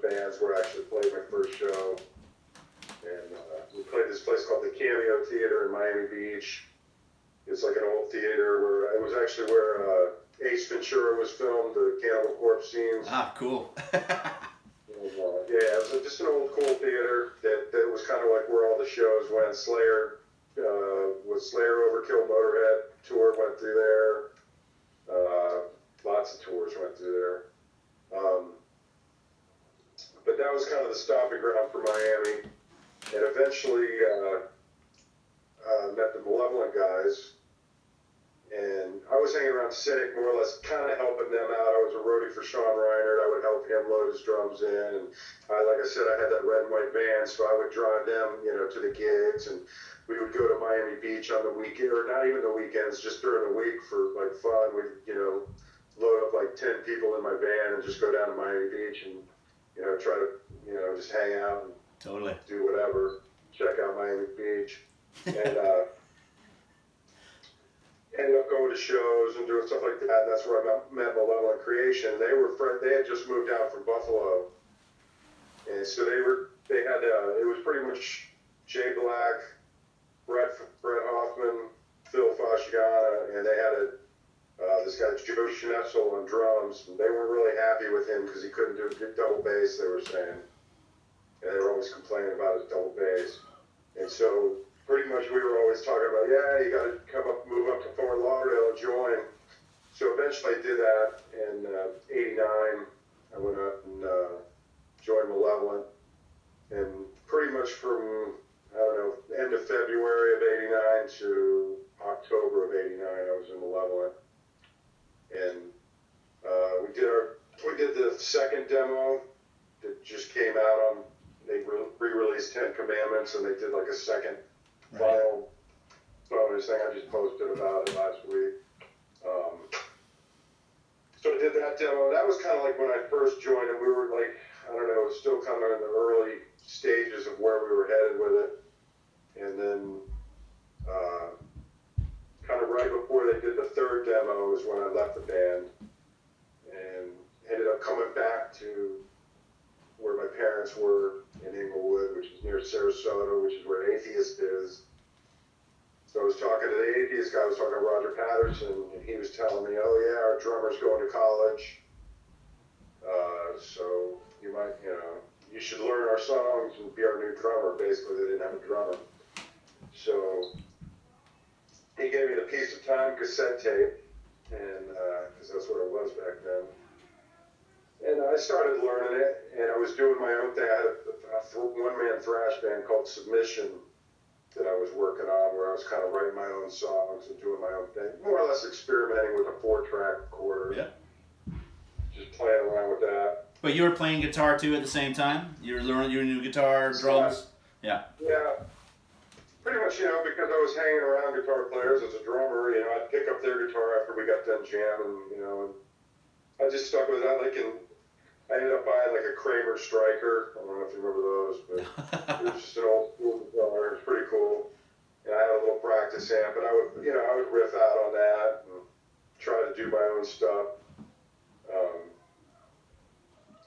bands where I actually played my first show. And we played this place called the Cameo Theater in Miami Beach. It's like an old theater where it was actually where Ace Ventura was filmed, the Cannibal Corpse scenes. Ah, cool. Yeah, it was just an old cool theater that was kind of like where all the shows went. Slayer, Slayer Overkill Motorhead tour went through there. Lots of tours went through there. But that was kind of the stomping ground for Miami. And eventually met the Malevolent guys. And I was hanging around Cynic more or less, kind of helping them out. I was a roadie for Sean Reinert. I would help him load his drums in. And like I said, I had that red and white van, so I would drive them, to the gigs. And we would go to Miami Beach on the weekend, or not even the weekends, just during the week for like fun. We'd, load up like 10 people in my van and just go down to Miami Beach and, try to, just hang out and Totally. do whatever, check out Miami Beach. And ended up going to shows and doing stuff like that. And that's where I met Malevolent Creation. They had just moved out from Buffalo, and so they had it was pretty much Jay Black, Brett Hoffman, Phil Fasciana, and they had this guy Joe Schnetzel on drums. And they weren't really happy with him because he couldn't do double bass, they were saying, and they were always complaining about his double bass. And so pretty much we were always talking about, you got to move up to Fort Lauderdale and join. So eventually I did that in '89. I went up and joined Malevolent. And pretty much from, end of February of '89 to October of '89, I was in Malevolent. And we did the second demo that just came out on, they re-released 10 Commandments, and they did like a second final bonus thing. I just posted about it last week. So I did that demo. That was kind of like when I first joined, and we were like, still kind of in the early stages of where we were headed with it. And then kind of right before they did the third demo is when I left the band and ended up coming back to where my parents were in Inglewood, which is near Sarasota, which is where Atheist is. So I was talking to the Atheist guy, I was talking to Roger Patterson, and he was telling me, our drummer's going to college. So you might, you should learn our songs and be our new drummer. Basically, they didn't have a drummer. So he gave me the Piece of Time cassette tape, and because that's what it was back then. And I started learning it, and I was doing my own thing. I had a one-man thrash band called Submission that I was working on, where I was kind of writing my own songs and doing my own thing, more or less experimenting with a 4-track recorder. Yeah. Just playing around with that. But you were playing guitar too at the same time? You were learning your new guitar, drums? Yeah. Yeah. Pretty much, because I was hanging around guitar players as a drummer, I'd pick up their guitar after we got done jamming, and I just stuck with that. I ended up buying like a Kramer Striker. I don't know if you remember those, but it was just an old school guitar. It was pretty cool. And I had a little practice amp, but I would riff out on that and try to do my own stuff.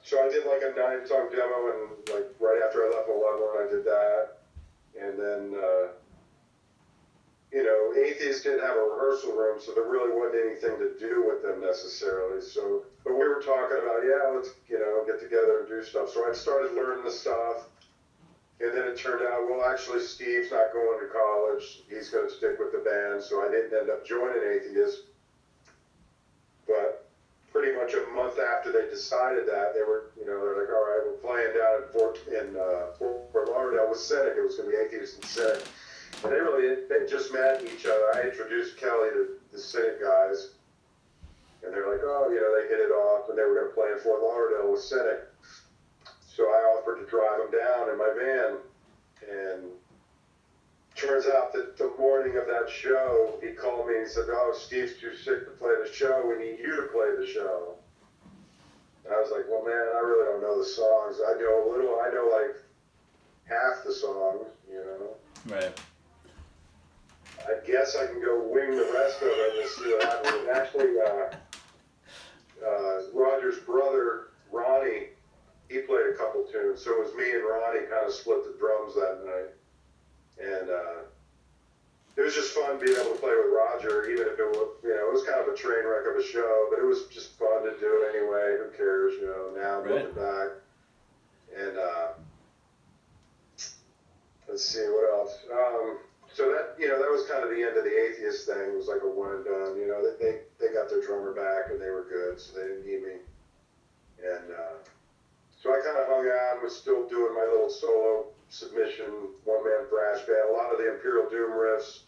So I did like a 9-song demo, and like right after I left Malevolent, I did that. And then, Atheist didn't have a rehearsal room, so there really wasn't anything to do with them necessarily. So, but we were talking about, let's, get together and do stuff. So I started learning the stuff. And then it turned out, well, actually, Steve's not going to college. He's going to stick with the band. So I didn't end up joining Atheist. But pretty much a month after they decided that, they were, they're like, all right, we're playing down in Fort Lauderdale with Cynic. It was going to be Atheist and Cynic. And they just met each other. I introduced Kelly to the Cynic guys. And they're like, they hit it off, and they were going to play in Fort Lauderdale with Cynic. So I offered to drive them down in my van. And turns out that the morning of that show, he called me and he said, Steve's too sick to play the show. We need you to play the show. And I was like, well, man, I really don't know the songs. I know like half the songs, Right. I guess I can go wing the rest of it and see what happens. And actually, Roger's brother, Ronnie, he played a couple tune. So it was me and Ronnie kind of split the drums that night. And it was just fun being able to play with Roger, even if it was, it was kind of a train wreck of a show, but it was just fun to do anyway. Who cares, now looking back. And let's see, what else? So that, that was kind of the end of the Atheist thing. It was like a one and done. They got their drummer back and they were good, so they didn't need me. And so I kind of hung out and was still doing my little solo submission, one-man thrash band. A lot of the Imperial Doom riffs,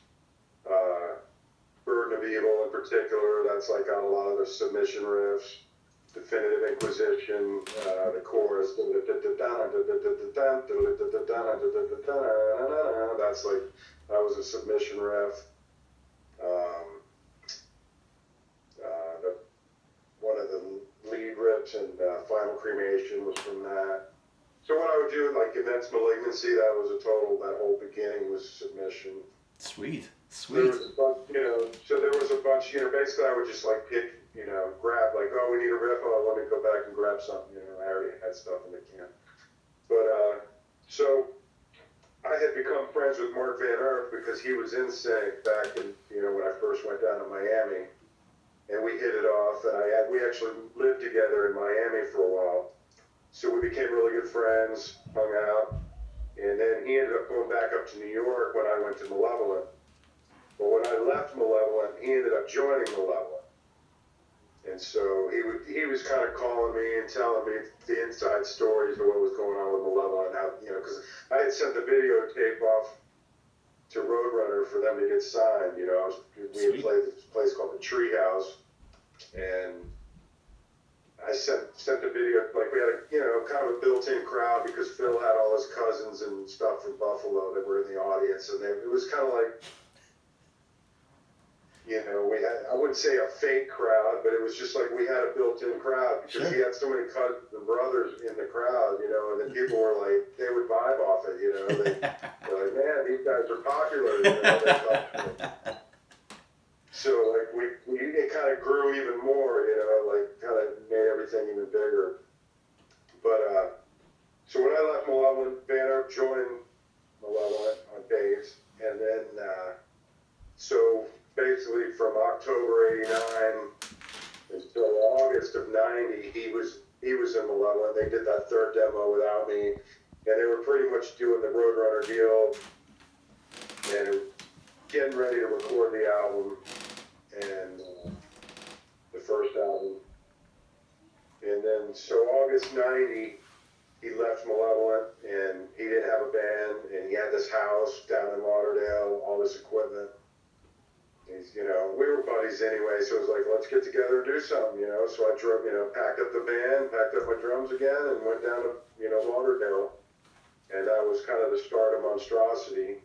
Burden of Evil in particular, that's like on a lot of the submission riffs. Definitive Inquisition, the chorus, that's like, that was a submission riff. One of the lead riffs in Final Cremation was from that. So what I would do, like Immense Malignancy, that whole beginning was submission. Sweet. There was a bunch, so there was a bunch, basically I would just like pick, grab, like, oh, we need a riff, oh, let me go back and grab something, I already had stuff in the can. But, so I had become friends with Mark Van Earth because he was in Sync back in, when I first went down to Miami. And we hit it off, and we actually lived together in Miami for a while. So we became really good friends, hung out, and then he ended up going back up to New York when I went to Malevolent. But when I left Malevolent, he ended up joining Malevolent. And so he was kind of calling me and telling me the inside stories of what was going on with Malevolent, how, because I had sent the videotape off to Roadrunner for them to get signed. We had played this place called the Treehouse, and I sent the video, like we had a, kind of a built-in crowd because Phil had all his cousins and stuff from Buffalo that were in the audience, and it was kind of like, we had, I wouldn't say a fake crowd, but it was just like we had a built-in crowd because he had so many cousins and brothers in the crowd, and then people were like, they would vibe off it, they're like, man, these guys are popular, So like it kind of grew even more, like kind of made everything even bigger. But so when I left Malevolent, Van Earp joined Malevolent on bass, and then so basically from October '89 until August of '90, he was in Malevolent. They did that third demo without me, and they were pretty much doing the Roadrunner deal and getting ready to record the album and the first album. And then so August '90, he left Malevolent, and he didn't have a band, and he had this house down in Lauderdale, all this equipment. He's, we were buddies anyway, so it was like, let's get together and do something, So I drove, packed up the band, packed up my drums again, and went down to, Lauderdale. And that was kind of the start of Monstrosity.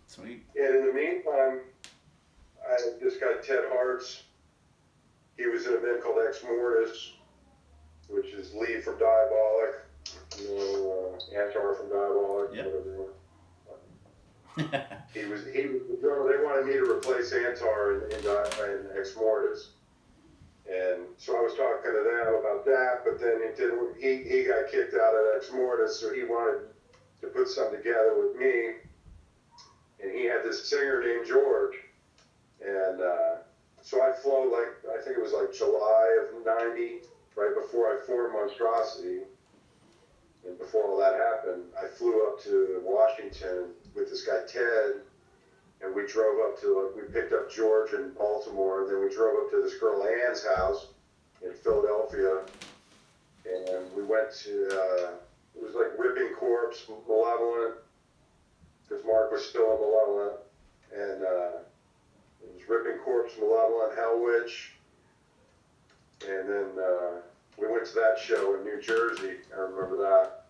Sweet. And in the meantime, I had this guy, Ted Hartz. He was in a band called Ex Mortis, which is Lee from Diabolic, Antar from Diabolic, whatever. He was the drummer. They wanted me to replace Antar in Ex Mortis, and so I was talking to them about that. But then he got kicked out of Ex Mortis, so he wanted to put something together with me. And he had this singer named George, and so I flew I think it was like July of '90, right before I formed Monstrosity. And before all that happened, I flew up to Washington with this guy Ted, and we drove up to, we picked up George in Baltimore, and then we drove up to this girl Ann's house in Philadelphia, and we went to, it was like Ripping Corpse, Malevolent, because Mark was still in Malevolent, and it was Ripping Corpse, Malevolent, Hell Witch, and then we went to that show in New Jersey. I remember that.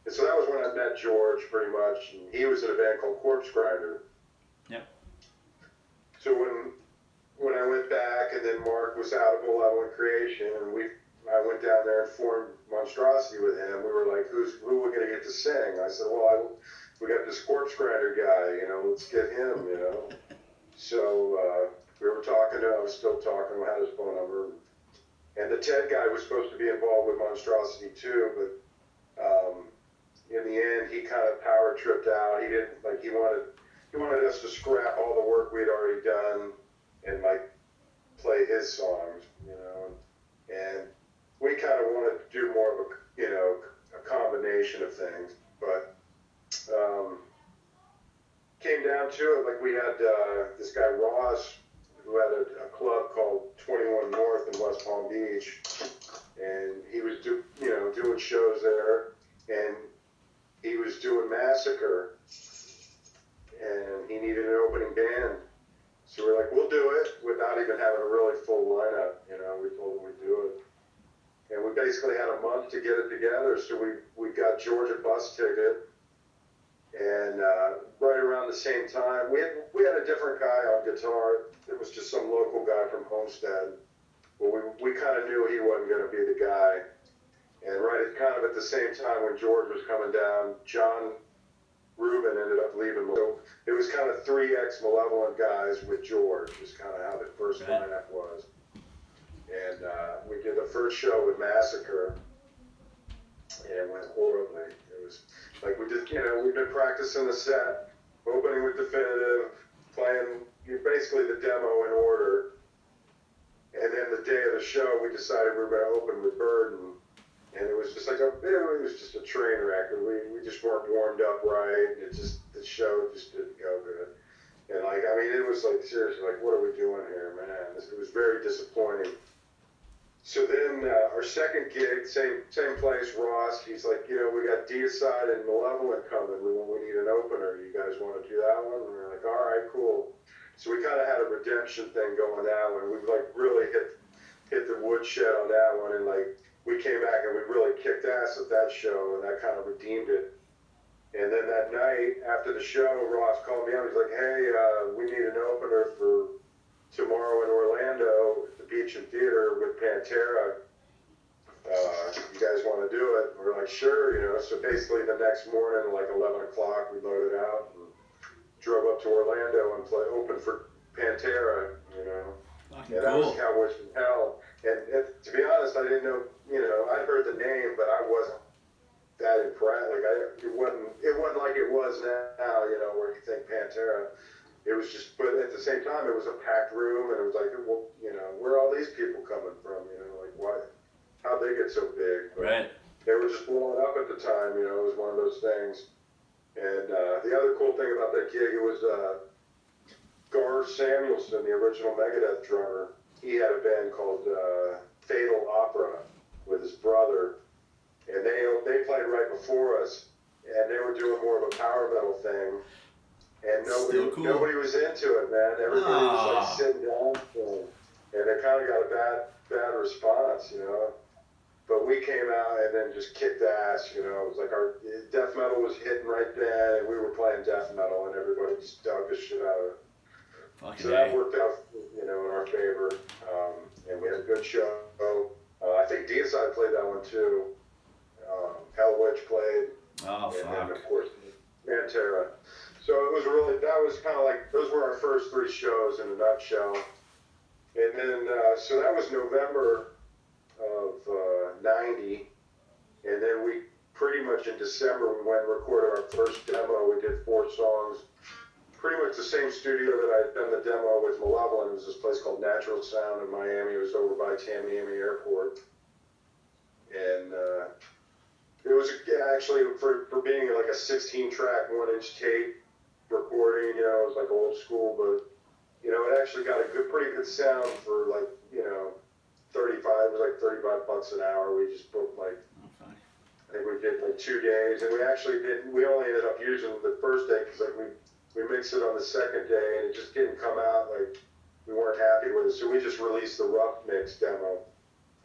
And so that was when I met George, pretty much. And he was in a band called Corpse Grinder. Yep. So when I went back, and then Mark was out of Malevolent Creation, and I went down there and formed Monstrosity with him. We were like, who are we going to get to sing? I said, well, we got this Corpse Grinder guy, let's get him, So we were talking to him. I was still talking. We had his phone number. And the Ted guy was supposed to be involved with Monstrosity too, but tripped out. He didn't like. He wanted us to scrap all the work we'd already done and like play his songs, you know. And we kind of wanted to do more of a, you know, a combination of things, but came down to it. Like we had this guy Ross, who had a club called 21 North in West Palm Beach, and he was doing shows there, and he was doing Massacre, and he needed an opening band. So we're like, we'll do it without even having a really full lineup. You know, we told him we'd do it. And we basically had a month to get it together. So we got George a bus ticket. And right around the same time, we had a different guy on guitar. It was just some local guy from Homestead. Well, we kind of knew he wasn't going to be the guy. And right at the same time when George was coming down, John Rubin ended up leaving. So it was kind of 3 ex-Malevolent guys with George, is kind of how the first lineup was. And we did the first show with Massacre, and it went horribly. It was like we've been practicing the set, opening with Definitive, playing basically the demo in order. And then the day of the show, we decided we were going to open with Burden. And it was just like it was just a train wreck. We just weren't warmed up right. The show just didn't go good. And like, I mean, it was like seriously, like, what are we doing here, man? It was very disappointing. So then our second gig, same place, Ross. He's like, you know, we got Deicide and Malevolent coming. We need an opener. You guys want to do that one? And we're like, all right, cool. So we kind of had a redemption thing going that one. We like really hit the woodshed on that one, and like. We came back and we really kicked ass at that show, and that kind of redeemed it. And then that night after the show, Ross called me up. He's like, "Hey, we need an opener for tomorrow in Orlando at the Beach and Theater with Pantera. You guys want to do it?" And we're like, "Sure," you know. So basically, the next morning, like 11 o'clock, we loaded out and drove up to Orlando and opened for Pantera, you know. Fucking that cool. was Cowboys from Hell. And to be honest, I didn't know, you know, I heard the name, but I wasn't that impressed. Like, it wasn't like it was now, you know, where you think Pantera. It was just, but at the same time, it was a packed room, and it was like, well, you know, where are all these people coming from? You know, like, why, how'd they get so big? But right. They were just blowing up at the time, you know, it was one of those things. And the other cool thing about that gig, it was Gar Samuelson, the original Megadeth drummer. He had a band called Fatal Opera with his brother, and they played right before us, and they were doing more of a power metal thing, and nobody was into it, man. Everybody was like sitting down, and it kind of got a bad response, you know. But we came out and then just kicked ass, you know. It was like our death metal was hitting right then, and we were playing death metal, and everybody just dug the shit out of it. So that worked out, you know, in our favor, and we had a good show. I think Deicide played that one too. Hellwitch played, and then of course Pantera. So it was that was kind of like, those were our first 3 shows in a nutshell. And then, so that was November of 90, and then we pretty much in December we went and recorded our first demo. We did 4 songs. Pretty much the same studio that I had done the demo with Malevolent. It was this place called Natural Sound in Miami. It was over by Tamiami Airport. And it was actually, for being like a 16-track, 1-inch tape recording, you know, it was like old school, but, you know, it actually got a pretty good sound for like, you know, it was like $35 an hour. We just booked like, I think we did like 2 days, and we only ended up using the first day because like we mixed it on the second day, and it just didn't come out. Like, we weren't happy with it, so we just released the rough mix demo,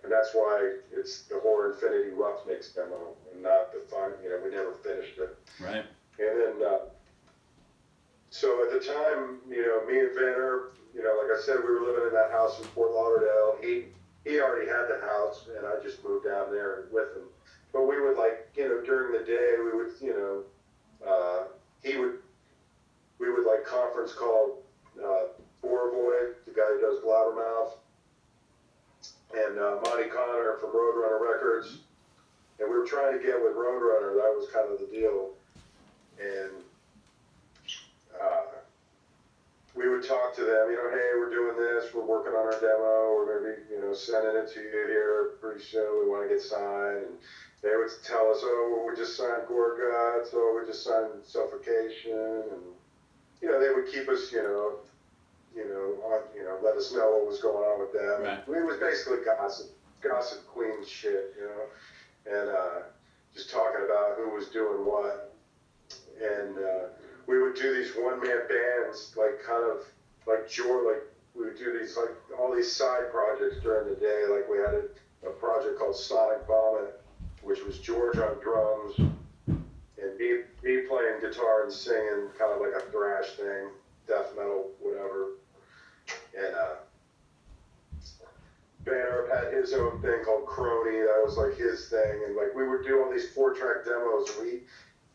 and that's why it's the Horror Infinity rough mix demo, and not the fun. You know, we never finished it. Right. And then, so at the time, you know, me and Vanner, you know, like I said, we were living in that house in Fort Lauderdale. He already had the house, and I just moved down there with him. But we would, like, you know, during the day, we would, you know, we would like conference call Borovoy, the guy who does Blabbermouth, and Monty Connor from Roadrunner Records, and we were trying to get with Roadrunner. That was kind of the deal. and we would talk to them, hey, we're doing this, we're working on our demo, we're going to be, sending it to you here pretty soon, we want to get signed, and they would tell us, oh, we just signed Gorguts, oh, we just signed Suffocation, and, they would keep us, let us know what was going on with them. Right. It was basically gossip queen shit, and just talking about who was doing what, and we would do these one-man bands, we would do these, all these side projects during the day. Like, we had a project called Sonic Vomit, which was George on drums, and me playing guitar and singing, kind of like a thrash thing, death metal, whatever. And Banner had his own thing called Crony, that was like his thing, and like we would do all these 4-track demos. We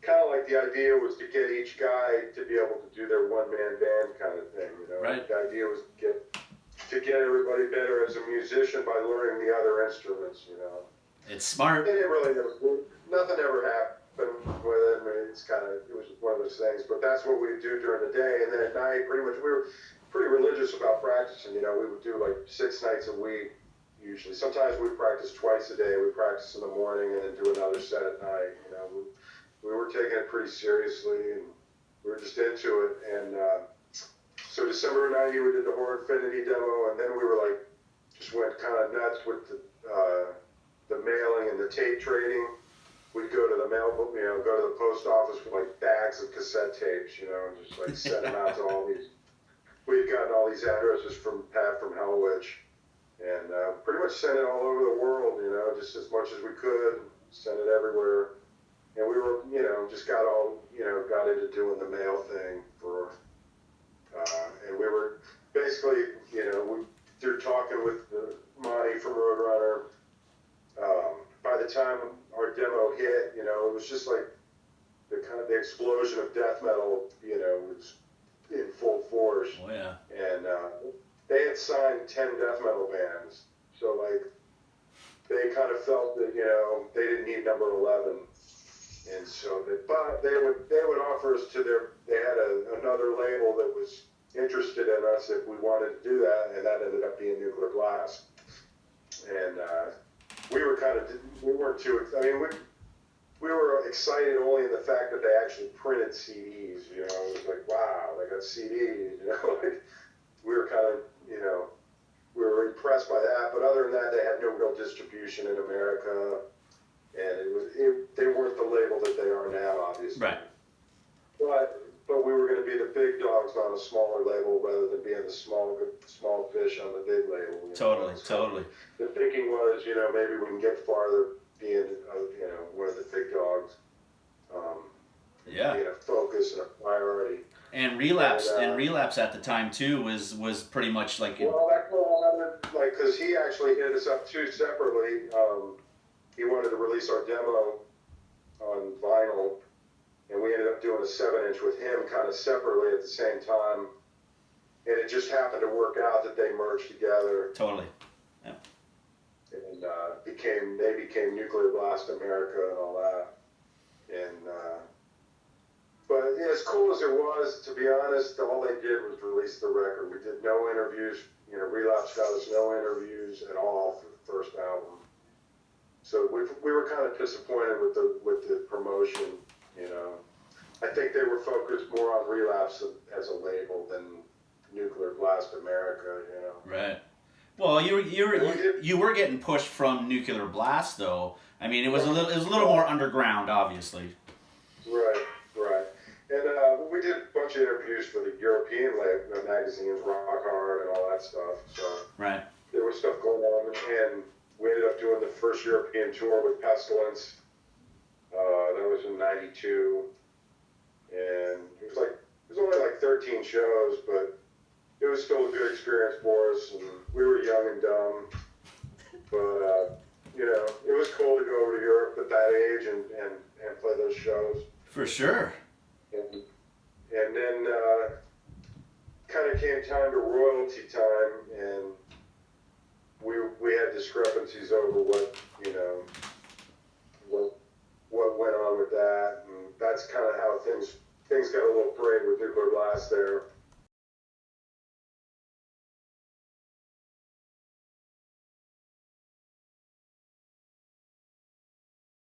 kind of like, the idea was to get each guy to be able to do their one-man band kind of thing, Right. The idea was to get everybody better as a musician by learning the other instruments, It's smart. It really nothing ever happened with it. I mean, it was one of those things, but that's what we would do during the day, and then at night, pretty much, we were pretty religious about practicing, we would do like 6 nights a week, usually. Sometimes we practice twice a day. We practice in the morning and then do another set at night, We were taking it pretty seriously, and we were just into it. And so December of '90, we did the Horror Infinity demo, and then we were like, just went kind of nuts with the mailing and the tape trading. We'd go to the mail, go to the post office with like bags of cassette tapes, and just like send them out to all these. We'd gotten all these addresses from Pat from Hellwitch, and pretty much sent it all over the world, just as much as we could, send it everywhere. And we were, just got into doing the mail thing and we were basically, through talking with Monty from Roadrunner, by the time our demo hit, it was just like the explosion of death metal, was in full force. Oh, yeah. And they had signed 10 death metal bands, so like they kind of felt that they didn't need number 11, and so but they would offer us they had another label that was interested in us if we wanted to do that, and that ended up being Nuclear Blast. And we weren't too. I mean, we were excited only in the fact that they actually printed CDs. It was like, wow, they got CDs. Like we were kind of, we were impressed by that. But other than that, they had no real distribution in America, and they weren't the label that they are now, obviously. Right. But we were going to be the big dogs on a smaller label rather than being the small fish on the big label. Totally. The thinking was, maybe we can get farther being, one of the big dogs. Yeah. Being a focus and a priority. And relapse at the time too was pretty much like. Well, that because he actually hit us up too separately. He wanted to release our demo on vinyl, and we ended up doing a 7-inch with him kind of separately at the same time. And it just happened to work out that they merged together. Totally. Yeah. And they became Nuclear Blast America and all that. And but as cool as it was, to be honest, all they did was release the record. We did no interviews. Relapse got us no interviews at all for the first album. So we were kind of disappointed with the promotion. I think they were focused more on Relapse as a label than Nuclear Blast America. Right. Well, you were getting pushed from Nuclear Blast though. I mean, it was a little more underground, obviously. Right. And we did a bunch of interviews for the European magazines, Rock Hard and all that stuff. So right. There was stuff going on, and we ended up doing the first European tour with Pestilence. That was in '92, and it was only like 13 shows, but it was still a good experience for us, and we were young and dumb, but it was cool to go over to Europe at that age and play those shows. For sure. And then kind of came time to royalty time, and we had discrepancies over what went on with that, and that's kind of how things got a little frayed with Nuclear Blast there.